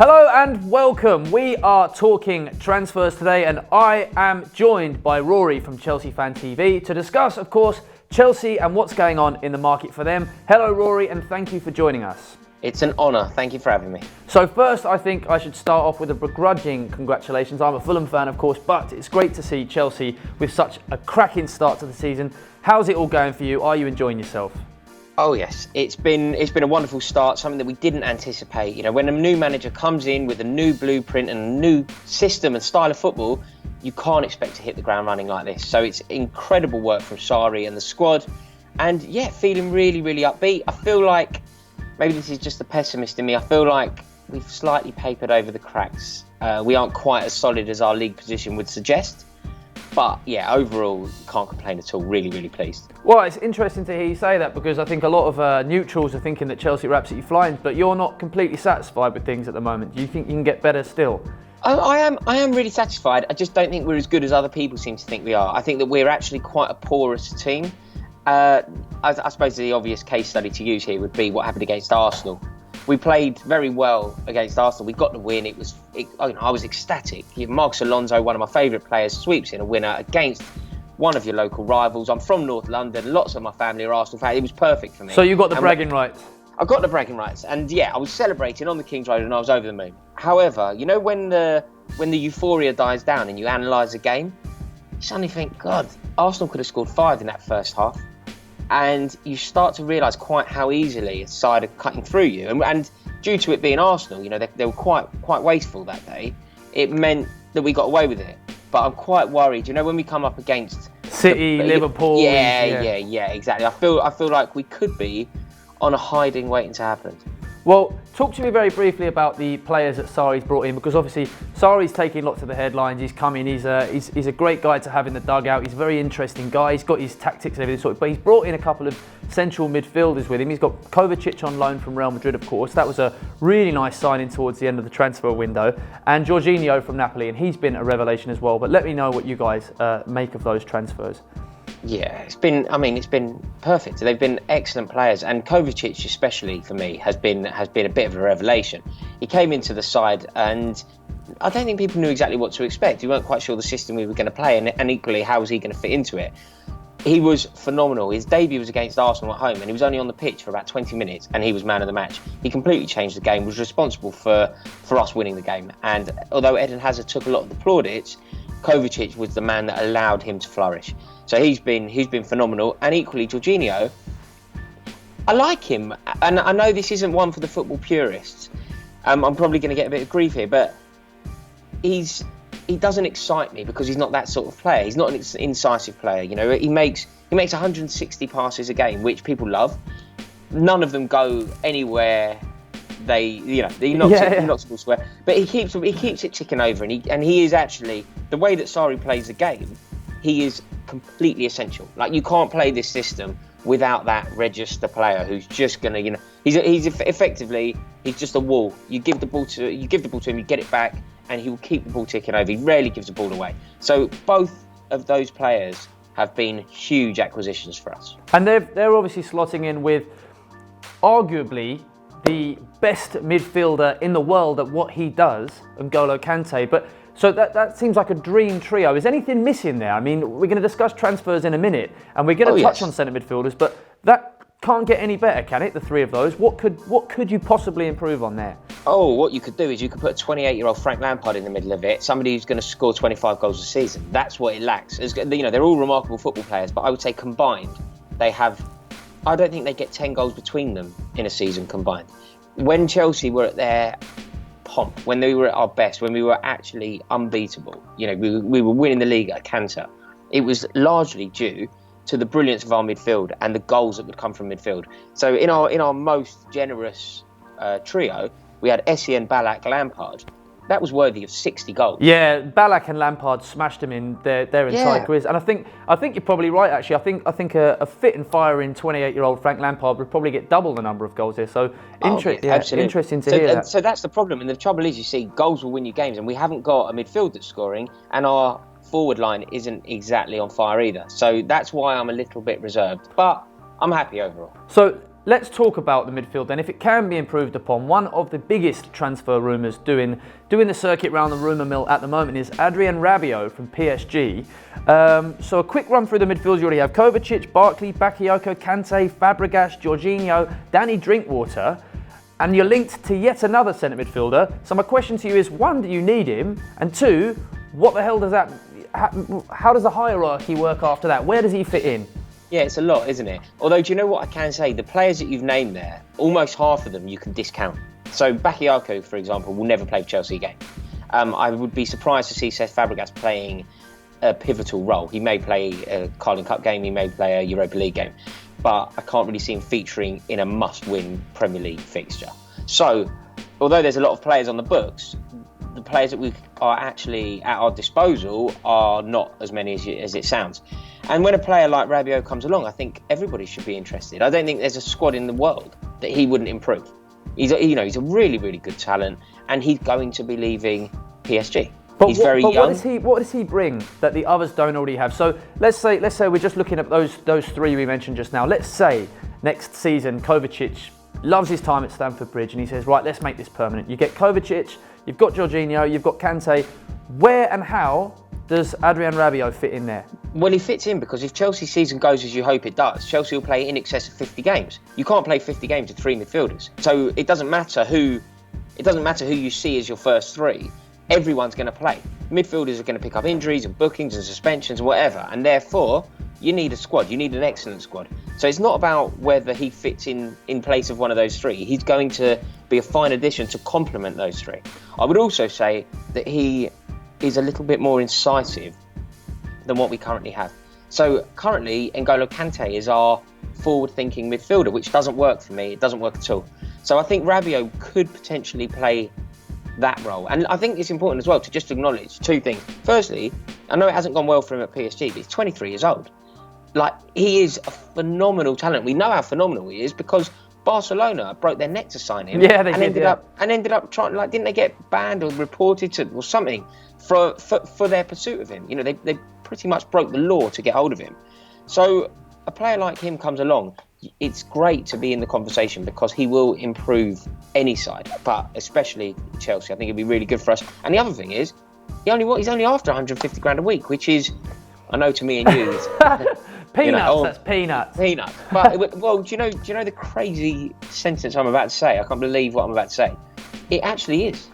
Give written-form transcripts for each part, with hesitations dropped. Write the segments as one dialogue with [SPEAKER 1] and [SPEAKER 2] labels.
[SPEAKER 1] Hello and welcome. We are talking transfers today and I am joined by Rory from CFC Fan TV to discuss, of course, Chelsea and what's going on in the market for them. Hello Rory and thank you for joining us.
[SPEAKER 2] It's an honour. Thank you for having me.
[SPEAKER 1] So first, I think I should start off with a begrudging congratulations. I'm a Fulham fan, of course, but it's great to see Chelsea with such a cracking start to the season. How's it all going for you? Are you enjoying yourself?
[SPEAKER 2] Oh yes, it's been a wonderful start, something that we didn't anticipate. You know, when a new manager comes in with a new blueprint and a new system and style of football, you can't expect to hit the ground running like this. So it's incredible work from Sarri and the squad. And yeah, feeling really, really upbeat. I feel like, maybe this is just the pessimist in me, I feel like we've slightly papered over the cracks. We aren't quite as solid as our league position would suggest. But yeah, overall, can't complain at all. Really, really pleased.
[SPEAKER 1] Well, it's interesting to hear you say that because I think a lot of neutrals are thinking that Chelsea are absolutely flying, but you're not completely satisfied with things at the moment. Do you think you can get better still?
[SPEAKER 2] I am really satisfied. I just don't think we're as good as other people seem to think we are. I think that we're actually quite a porous team. I suppose the obvious case study to use here would be what happened against Arsenal. We played very well against Arsenal. We got the win. I was ecstatic. Marcos Alonso, one of my favourite players, sweeps in a winner against one of your local rivals. I'm from North London. Lots of my family are Arsenal fans. It was perfect for me.
[SPEAKER 1] So you got the bragging rights?
[SPEAKER 2] I got the bragging rights. And yeah, I was celebrating on the King's Road and I was over the moon. However, you know when the euphoria dies down and you analyse a game, you suddenly think, God, Arsenal could have scored 5 in that first half. And you start to realise quite how easily a side are cutting through you. And due to it being Arsenal, you know, they were quite wasteful that day. It meant that we got away with it. But I'm quite worried. You know, when we come up against
[SPEAKER 1] City, Liverpool.
[SPEAKER 2] Yeah, exactly. I feel like we could be on a hiding waiting to happen.
[SPEAKER 1] Well, talk to me very briefly about the players that Sarri's brought in, because obviously Sarri's taking lots of the headlines. He's coming. He's a great guy to have in the dugout. He's a very interesting guy. He's got his tactics and everything sort of, but he's brought in a couple of central midfielders with him. He's got Kovacic on loan from Real Madrid, of course. That was a really nice signing towards the end of the transfer window, and Jorginho from Napoli, and he's been a revelation as well. But let me know what you guys make of those transfers.
[SPEAKER 2] Yeah, it's been perfect. They've been excellent players, and Kovacic especially for me has been a bit of a revelation. He came into the side and I don't think people knew exactly what to expect. We weren't quite sure the system we were going to play, and equally how was he going to fit into it. He was phenomenal. His debut was against Arsenal at home and he was only on the pitch for about 20 minutes and he was man of the match. He completely changed the game, was responsible for us winning the game. And although Eden Hazard took a lot of the plaudits, Kovacic was the man that allowed him to flourish. So he's been phenomenal. And equally, Jorginho, I like him. And I know this isn't one for the football purists. I'm probably going to get a bit of grief here, but he doesn't excite me because he's not that sort of player. He's not an incisive player. You know, he makes 160 passes a game, which people love. None of them go anywhere. He knocks people square, but he keeps it ticking over, and he is actually, the way that Sarri plays the game, he is completely essential. Like, you can't play this system without that register player who's just gonna, you know, he's effectively just a wall. You give the ball to him, you get it back, and he will keep the ball ticking over. He rarely gives the ball away. So both of those players have been huge acquisitions for us, and
[SPEAKER 1] they're obviously slotting in with arguably the best midfielder in the world at what he does, N'Golo Kante. But so that seems like a dream trio. Is anything missing there? I mean, we're going to discuss transfers in a minute, and we're going to touch on centre midfielders, but that can't get any better, can it? The three of those. What could you possibly improve on there?
[SPEAKER 2] Oh, what you could do is you could put a 28-year-old Frank Lampard in the middle of it, somebody who's going to score 25 goals a season. That's what it lacks. You know, they're all remarkable football players, but I would say combined, I don't think they get 10 goals between them in a season combined. When Chelsea were at their pomp, when they were at our best, when we were actually unbeatable, you know, we were winning the league at a canter, it was largely due to the brilliance of our midfield and the goals that would come from midfield. So in our most generous trio, we had Essien, Ballack, Lampard. That was worthy of 60 goals.
[SPEAKER 1] Yeah, Ballack and Lampard smashed them in their entire careers, and I think you're probably right. Actually, I think a fit and firing 28-year-old Frank Lampard would probably get double the number of goals here. So interesting to hear that.
[SPEAKER 2] So that's the problem, and the trouble is, you see, goals will win you games, and we haven't got a midfield that's scoring, and our forward line isn't exactly on fire either. So that's why I'm a little bit reserved, but I'm happy overall.
[SPEAKER 1] So let's talk about the midfield then. If it can be improved upon, one of the biggest transfer rumours doing the circuit round the rumour mill at the moment is Adrien Rabiot from PSG. So a quick run through the midfield. You already have Kovacic, Barkley, Bakayoko, Kante, Fabregas, Jorginho, Danny Drinkwater, and you're linked to yet another centre midfielder. So my question to you is, one, do you need him? And two, what the hell does that, how does the hierarchy work after that? Where does he fit in?
[SPEAKER 2] Yeah, it's a lot, isn't it? Although, do you know what I can say? The players that you've named there, almost half of them you can discount. So Bakayoko, for example, will never play for Chelsea again. I would be surprised to see Cesc Fabregas playing a pivotal role. He may play a Carling Cup game, he may play a Europa League game, but I can't really see him featuring in a must-win Premier League fixture. So, although there's a lot of players on the books, the players that we are actually at our disposal are not as many as it sounds. And when a player like Rabiot comes along, I think everybody should be interested. I don't think there's a squad in the world that he wouldn't improve. He's a really, really good talent, and he's going to be leaving PSG.
[SPEAKER 1] But
[SPEAKER 2] he's very young.
[SPEAKER 1] What does he bring that the others don't already have? So let's say we're just looking at those three we mentioned just now. Let's say next season Kovacic loves his time at Stamford Bridge and he says, right, let's make this permanent. You get Kovacic, you've got Jorginho, you've got Kante. Where and how does Adrien Rabiot fit in there?
[SPEAKER 2] Well, he fits in because if Chelsea's season goes as you hope it does, Chelsea will play in excess of 50 games. You can't play 50 games with three midfielders. So it doesn't matter who you see as your first three. Everyone's going to play. Midfielders are going to pick up injuries and bookings and suspensions and whatever. And therefore, you need a squad. You need an excellent squad. So it's not about whether he fits in place of one of those three. He's going to be a fine addition to complement those three. I would also say that he is a little bit more incisive than what we currently have. So currently, N'Golo Kante is our forward-thinking midfielder, which doesn't work for me. It doesn't work at all. So I think Rabiot could potentially play that role. And I think it's important as well to just acknowledge two things. Firstly, I know it hasn't gone well for him at PSG, but he's 23 years old. Like, he is a phenomenal talent. We know how phenomenal he is because Barcelona broke their neck to sign him.
[SPEAKER 1] Yeah, they
[SPEAKER 2] ended up trying, like, didn't they get banned or reported to or something for their pursuit of him? You know, they pretty much broke the law to get hold of him. So a player like him comes along, it's great to be in the conversation because he will improve any side, but especially Chelsea. I think it'd be really good for us. And the other thing is, he's only after 150 grand a week, which is, I know to me and you,
[SPEAKER 1] peanuts. That's peanuts.
[SPEAKER 2] Peanuts. But well, do you know the crazy sentence I'm about to say? I can't believe what I'm about to say. It actually is.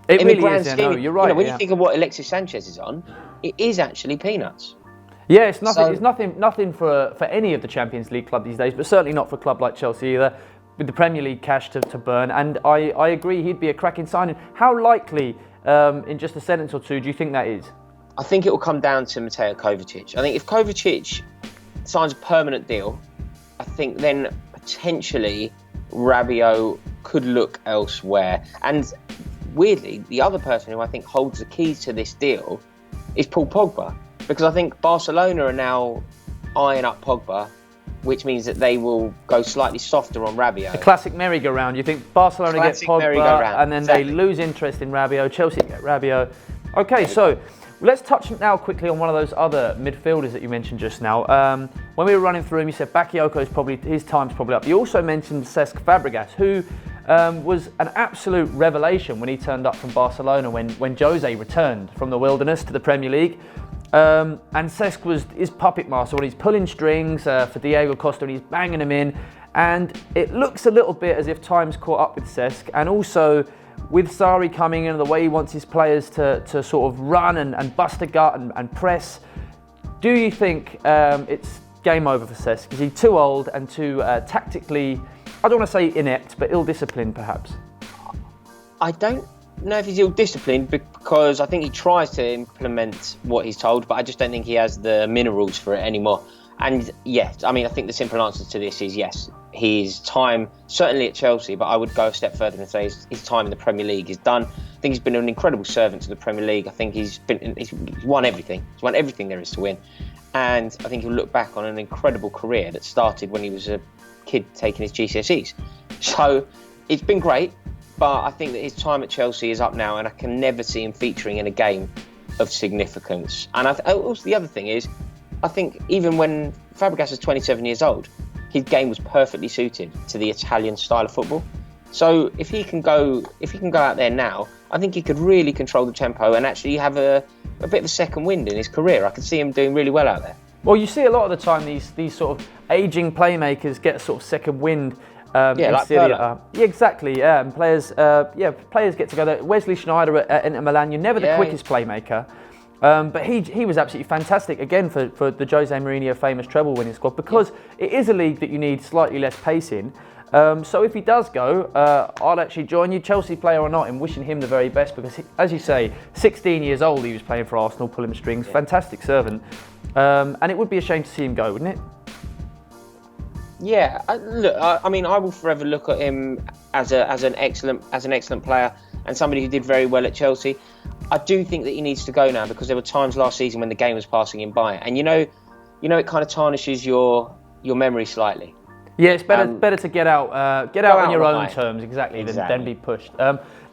[SPEAKER 1] It
[SPEAKER 2] in
[SPEAKER 1] really
[SPEAKER 2] the grand
[SPEAKER 1] is.
[SPEAKER 2] scheme,
[SPEAKER 1] No, you're right.
[SPEAKER 2] When you think of what Alexis Sanchez is on, it is actually peanuts.
[SPEAKER 1] Yeah, it's nothing. It's nothing for any of the Champions League club these days, but certainly not for a club like Chelsea either, with the Premier League cash to burn. And I agree, he'd be a cracking signing. How likely, in just a sentence or two, do you think that is?
[SPEAKER 2] I think it will come down to Mateo Kovacic. I think if Kovacic signs a permanent deal, I think then potentially Rabiot could look elsewhere. And weirdly, the other person who I think holds the keys to this deal is Paul Pogba. Because I think Barcelona are now eyeing up Pogba, which means that they will go slightly softer on Rabiot.
[SPEAKER 1] The classic merry-go-round. You think Barcelona get Pogba and then they lose interest in Rabiot, Chelsea get Rabiot. Okay, so let's touch now quickly on one of those other midfielders that you mentioned just now. When we were running through him, you said Bakayoko his time's probably up. You also mentioned Cesc Fabregas, who was an absolute revelation when he turned up from Barcelona when Jose returned from the wilderness to the Premier League. And Cesc was his puppet master when he's pulling strings for Diego Costa and he's banging them in. And it looks a little bit as if time's caught up with Cesc. And also with Sarri coming in and the way he wants his players to sort of run and bust a gut and press, do you think it's game over for Cesc? Is he too old and too tactically, I don't want to say inept, but ill-disciplined perhaps?
[SPEAKER 2] I don't know if he's ill-disciplined because I think he tries to implement what he's told, but I just don't think he has the minerals for it anymore. And yes, I mean, I think the simple answer to this is yes. His time, certainly at Chelsea, but I would go a step further and say his time in the Premier League is done. I think he's been an incredible servant to the Premier League. I think he's won everything. He's won everything there is to win. And I think he'll look back on an incredible career that started when he was a kid taking his GCSEs. So it's been great. But I think that his time at Chelsea is up now, and I can never see him featuring in a game of significance. And also the other thing is, I think even when Fabregas is 27 years old, his game was perfectly suited to the Italian style of football. So if he can go out there now, I think he could really control the tempo and actually have a bit of a second wind in his career. I could see him doing really well out there.
[SPEAKER 1] Well, you see a lot of the time these sort of ageing playmakers get a sort of second wind.
[SPEAKER 2] Like
[SPEAKER 1] Serie A. Yeah, exactly. Yeah, and players get together. Wesley Sneijder at Inter Milan. You're never the quickest playmaker, but he was absolutely fantastic again for the Jose Mourinho famous treble-winning squad because it is a league that you need slightly less pace in. So if he does go, I'll actually join you, Chelsea player or not, in wishing him the very best because, as you say, 16 years old, he was playing for Arsenal, pulling strings, fantastic servant. And it would be a shame to see him go, wouldn't it?
[SPEAKER 2] Yeah, look, I mean, I will forever look at him as an excellent player and somebody who did very well at Chelsea. I do think that he needs to go now because there were times last season when the game was passing him by, and you know, it kind of tarnishes your memory slightly.
[SPEAKER 1] Yeah, it's better to get out on your own terms, exactly. Than be pushed.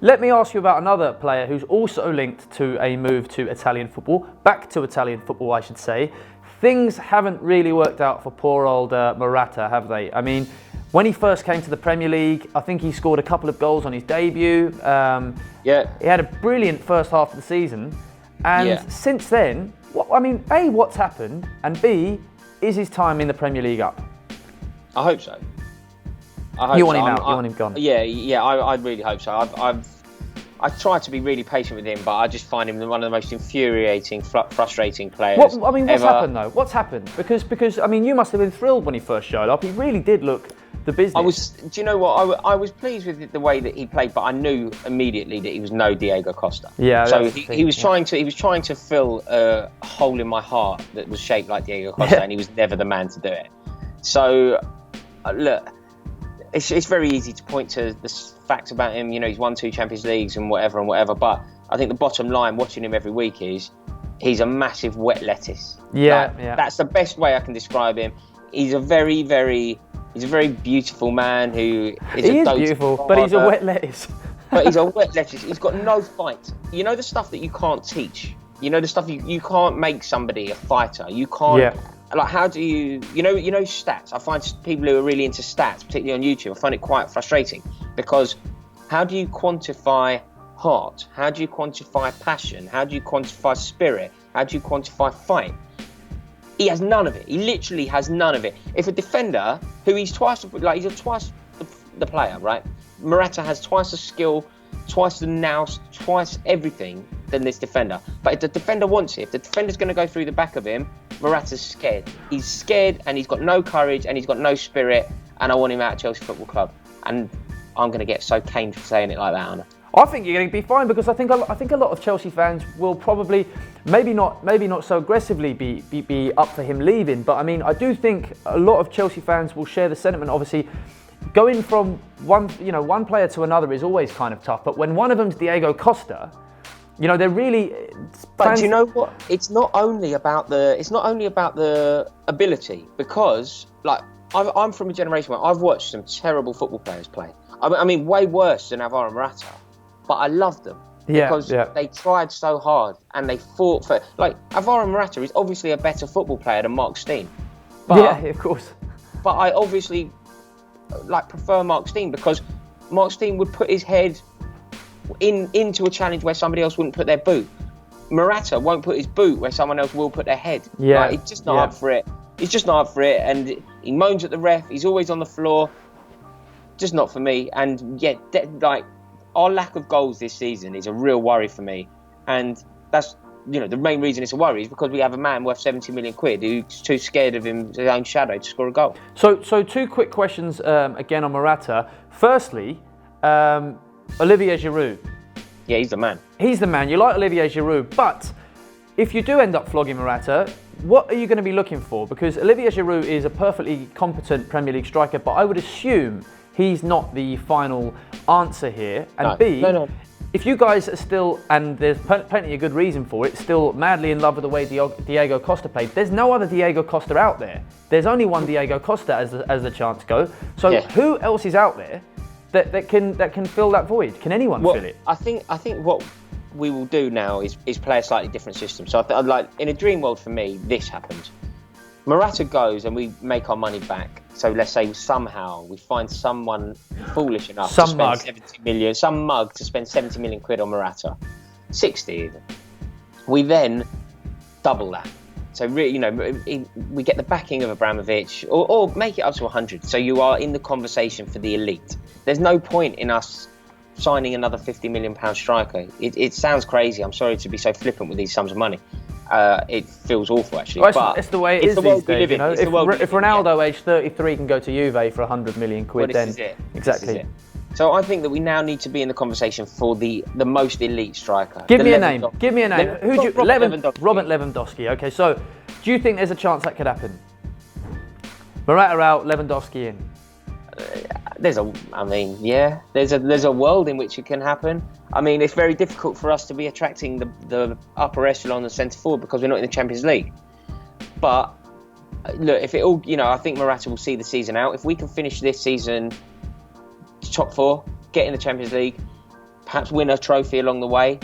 [SPEAKER 1] Let me ask you about another player who's also linked to a move to Italian football, back to Italian football, I should say. Things haven't really worked out for poor old Morata, have they? I mean, when he first came to the Premier League, I think he scored a couple of goals on his debut. He had a brilliant first half of the season, and since then, A, what's happened, and B, is his time in the Premier League up?
[SPEAKER 2] I hope so.
[SPEAKER 1] You want him out? You want him gone?
[SPEAKER 2] Yeah. I really hope so. I try to be really patient with him, but I just find him one of the most infuriating, frustrating players.
[SPEAKER 1] What's happened though? What's happened? Because I mean, you must have been thrilled when he first showed up. He really did look the business.
[SPEAKER 2] Do you know what? I was pleased with the way that he played, but I knew immediately that he was no Diego Costa.
[SPEAKER 1] Yeah.
[SPEAKER 2] So he was trying to fill a hole in my heart that was shaped like Diego Costa, and he was never the man to do it. So look. It's very easy to point to the facts about him. You know, he's won 2 Champions Leagues and whatever. But I think the bottom line, watching him every week, is he's a massive wet lettuce.
[SPEAKER 1] Yeah.
[SPEAKER 2] That's the best way I can describe him. He's a very beautiful man who is
[SPEAKER 1] beautiful, but he's a wet lettuce.
[SPEAKER 2] But he's a wet lettuce. He's got no fight. You know the stuff that you can't teach. You know the stuff you can't make somebody a fighter. You can't. Yeah. Like, how do you know stats? I find people who are really into stats, particularly on YouTube, I find it quite frustrating because how do you quantify heart? How do you quantify passion? How do you quantify spirit? How do you quantify fight? He has none of it. He literally has none of it. If a defender, who he's twice the player, right? Morata has twice the skill, twice the nous, twice everything than this defender. But if the defender wants it, if the defender's going to go through the back of him, Morata's scared. He's scared and he's got no courage and he's got no spirit, and I want him out of Chelsea Football Club. And I'm going to get so caned for saying it like that, aren't I?
[SPEAKER 1] I think you're going to be fine because I think a lot of Chelsea fans will probably, maybe not so aggressively be up for him leaving, but I mean, I do think a lot of Chelsea fans will share the sentiment. Obviously, going from one player to another is always kind of tough, but when one of them's Diego Costa, you know, they're really.
[SPEAKER 2] But do you know what? It's not only about the ability, because like I'm from a generation where I've watched some terrible football players play. I mean, way worse than Alvaro Morata, but I loved them because they tried so hard and they fought for. Like, Alvaro Morata is obviously a better football player than Mark Stein.
[SPEAKER 1] Yeah, of course.
[SPEAKER 2] But I obviously prefer Mark Stein because Mark Stein would put his head into a challenge where somebody else wouldn't put their boot. Morata won't put his boot where someone else will put their head. Yeah, he's just not up for it. He's just not up for it, and he moans at the ref. He's always on the floor. Just not for me. And our lack of goals this season is a real worry for me. And that's the main reason it's a worry is because we have a man worth 70 million quid who's too scared of his own shadow to score a goal. So 2 quick questions again on Morata. Firstly, Olivier Giroud. Yeah, he's the man. He's the man. You like Olivier Giroud, but if you do end up flogging Morata, what are you going to be looking for? Because Olivier Giroud is a perfectly competent Premier League striker, but I would assume he's not the final answer here. And no. If you guys are still, and there's plenty of good reason for it, still madly in love with the way Diego Costa played, there's no other Diego Costa out there. There's only one Diego Costa as the chance go. So who else is out there that can fill that void? Can anyone fill it? I think what we will do now is play a slightly different system. So like in a dream world for me, this happens. Morata goes and we make our money back. So let's say somehow we find someone foolish enough to spend 70 million, some mug to spend 70 million quid on Morata, 60 even. We then double that. So really, we get the backing of Abramovich, or make it up to 100. So you are in the conversation for the elite. There's no point in us signing another £50 million striker. It sounds crazy. I'm sorry to be so flippant with these sums of money. It feels awful, actually.
[SPEAKER 1] Well,
[SPEAKER 2] but
[SPEAKER 1] it's the way it is these days. If Ronaldo, age 33, can go to Juve for 100 million quid, then
[SPEAKER 2] is it.
[SPEAKER 1] Exactly.
[SPEAKER 2] This is it. So I think that we now need to be in the conversation for the most elite striker.
[SPEAKER 1] Give me a name. Give me a name.
[SPEAKER 2] Lewandowski.
[SPEAKER 1] Robert Lewandowski. Okay, so do you think there's a chance that could happen? Morata out, Lewandowski in.
[SPEAKER 2] There's a world in which it can happen. I mean, it's very difficult for us to be attracting the upper echelon of centre forward because we're not in the Champions League. But look, if it all, I think Morata will see the season out. If we can finish this season top 4, get in the Champions League, perhaps win a trophy along the way,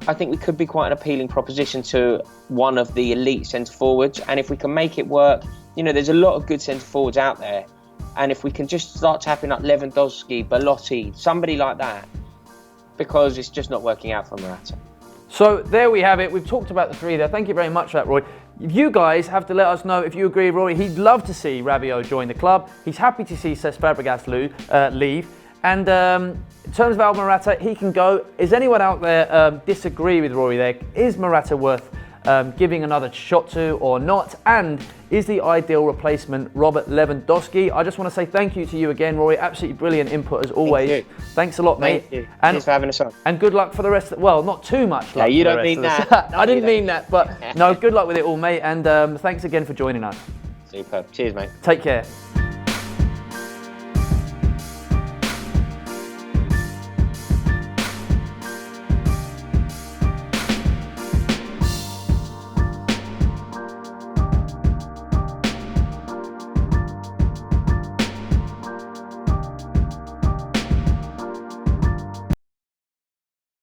[SPEAKER 2] I think we could be quite an appealing proposition to one of the elite centre forwards. And if we can make it work, there's a lot of good centre forwards out there. And if we can just start tapping up Lewandowski, Belotti, somebody like that, because it's just not working out for Morata.
[SPEAKER 1] So there we have it. We've talked about the three there. Thank you very much for that, Roy. You guys have to let us know if you agree, Rory. He'd love to see Rabiot join the club. He's happy to see Cesc Fabregas leave. And in terms of Alvaro Morata, he can go. Is anyone out there disagree with Rory there? Is Morata worth giving another shot to or not? And is the ideal replacement Robert Lewandowski? I just want to say thank you to you again, Rory. Absolutely brilliant input as always.
[SPEAKER 2] Thank you.
[SPEAKER 1] Thanks a lot, mate.
[SPEAKER 2] Thank you. Thanks for having us on.
[SPEAKER 1] And good luck for the rest. Well, not too much luck.
[SPEAKER 2] Yeah, you
[SPEAKER 1] for the
[SPEAKER 2] don't
[SPEAKER 1] rest
[SPEAKER 2] mean
[SPEAKER 1] of the
[SPEAKER 2] that.
[SPEAKER 1] I didn't mean that, but no, good luck with it all, mate. And thanks again for joining us.
[SPEAKER 2] Super. Cheers, mate.
[SPEAKER 1] Take care.